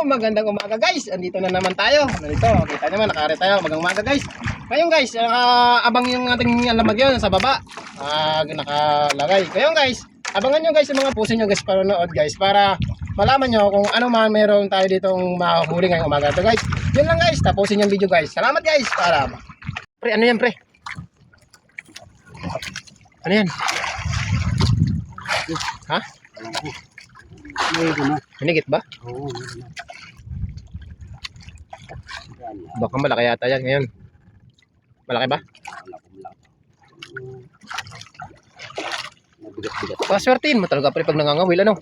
magandang umaga guys. Andito na naman tayo. Nandito, kita naman, nakare tayo. Magandang umaga guys. Ngayon guys, abang yung ating lamag yun sa baba. Nakalagay. Ngayon guys, abangan nyo guys yung mga puso nyo guys panonood guys. Para malaman nyo kung ano man meron tayo ditong mahuli ngayong umaga. Ito guys, yun lang guys. Tapusin yung video guys. Salamat guys. Para. Pre, ano yan pre? Ano yan? Ha? Hinigit ba? Oo. Baka malaki yata yan ngayon. Malaki ba? Mabigat-bigat. Paswertiin mo talaga pre pag nangangawil ano?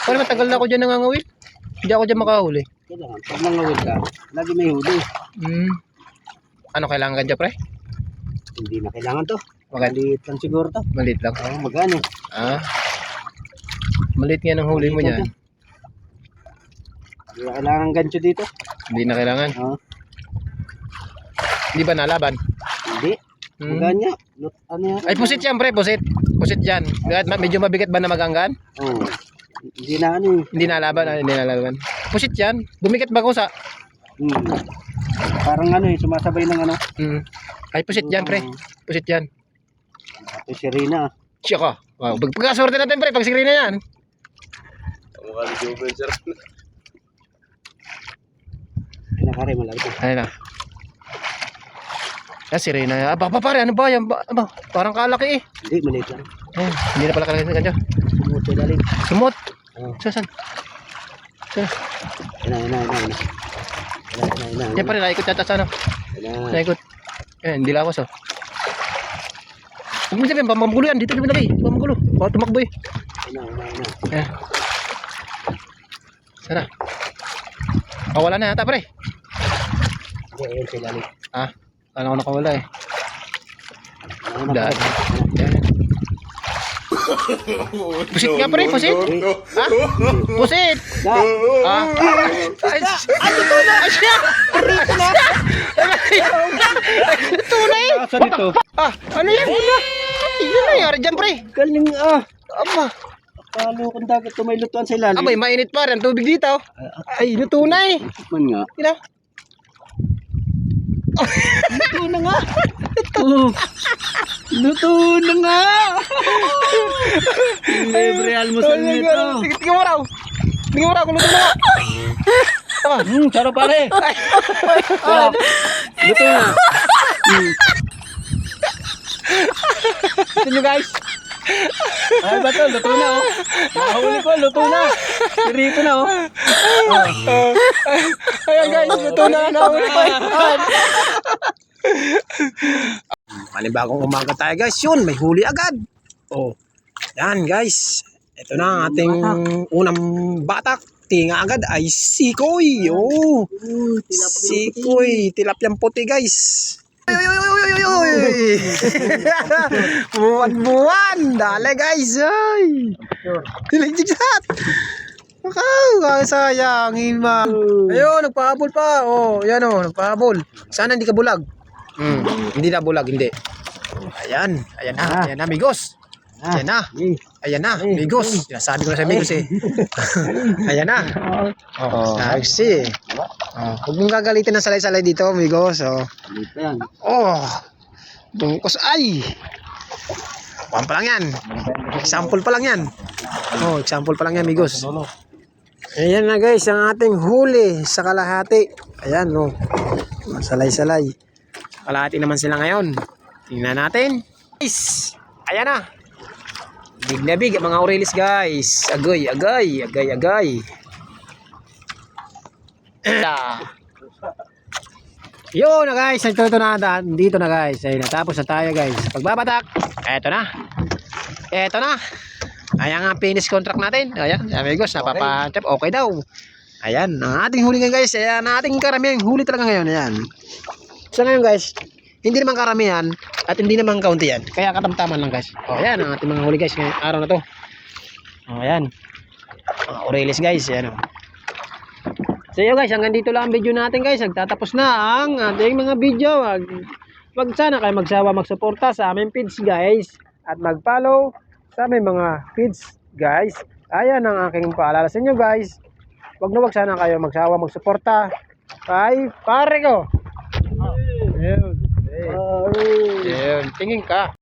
Pero matagal na ako dyan nangangawil. Hindi ako dyan makahuli. Kailangan, pag nangawid ka, lagi may huli. Ano kailangan ka dyan pre? Hindi na kailangan to. Maganda. Maliit lang siguro to. Maliit lang. Oo, magano. Maliit nga ng huli mo dyan. Hindi na kailangan ng gancho dito. Hindi na kailangan. Oo. Hindi ba nalaban? Hindi. Maganya. Ano yan? Ay pusit yan pre, pusit. Pusit dyan. Medyo mabigat ba na maganggan? Oo. Hindi na ano eh. Hindi nalaban, hindi nalaban. Pusit yan. Bumigat ba ko sa? Parang ano eh, sumasabay ng ano. Ay pusit yan pre. Pusit yan. Ito si Rina. Siya ka. Wow. Pagkaswerte natin pre, pag sirina yan. Kamukha ni Joven, sir. Pinakari malaki. Ayun na. Sirina yan. Pare, ano ba yan? Parang kalaki eh. Hindi, maliit lang. Hindi na pala kalaki sa kanya. Sumot sa dalim. Sumot. Oo. Saan? Ina. Yan pa rin, naikot yata sa ano. Naikot. Hindi lawas oh. Huwag mo sabihin, pamagulo yan. Dito naman lagi. Pamagulo. Baka tumakbo eh. Ina. Sana. Wala na yata pre. Hindi, ayun sa dalim. Kala ko nakawala eh. Daan. Pusit nga pre, pusit. Ha? Pusit. Ay, ito na. Ay, siya. Ito na eh. Saan ito? Ano yan? Yun na yari dyan pre. Galing Aba. Akalo kong dagat ito may lutuan sa ilalim. Abay, mainit pa rin. Tubig dito. Ay, luto na eh. Man nga. Ina. Luto na nga. Luto na nga. Libre almusal nito. Tingnan mo raw. Tingnan mo raw kung luto na nga. Sarap pare. Luto na. Ito nyo guys. Ay ba to? Luto na oh. Nakahuli ko, luto na. Sirito na oh. Ayan guys, luto na. Nahuli pa yan. Panibagong umaga tayo guys. Yun, may huli agad. Yan guys. Ito na ang ating unang batak. Tinga agad ay sikoy. Sikoy. Tilapyang puti guys. Buwan. Dale guys. Ay. Tilagjat. Sayang. Hima. Ayun, nagpahabol pa. Yan nagpahabol. Sana hindi ka bulag. Hindi na bulag, hindi. Ayan na amigos. Ayan na, amigos. Sinasabi ko na sa amigos eh. Ayan na. Saksi. Huwag mong gagalitin ng salay-salay dito, amigos. Dito yan. Bungkos ay. Kuhan pa lang yan. Example pa lang yan. Example pa lang yan, amigos. Ayan na guys, ang ating huli sa kalahati. Ayan, salay-salay. Kalahati naman sila ngayon. Tingnan natin. Guys, ayan na. Big na big, mga Aurelis guys. Agay. Yun na guys, dito na guys. Ayun, natapos na tayo guys. Pagbabatak, eto na. Ayan nga, finish contract natin. Ayan, amigos, napapachap. Okay daw. Ayan, ang ating huli ngayon guys. Ayan, ang ating karamihan huli talaga ngayon. Ayan. So ngayon guys, hindi naman karamihan at hindi naman kaunti yan. Kaya katamtaman lang guys. Ayan ang ating mga huli guys ngayong araw na to. Ayan. Mga Aurelis guys. Ayan. So yun guys, hanggang dito lang ang video natin guys. Nagtatapos na ang ating mga video. Wag sana kayo magsawa magsuporta sa aming feeds guys. At mag-follow sa aming mga feeds guys. Ayan ang aking paalala sa inyo guys. wag na wag sana kayo magsawa magsuporta kay pare ko. Ayun. Ayun. Tingin ka.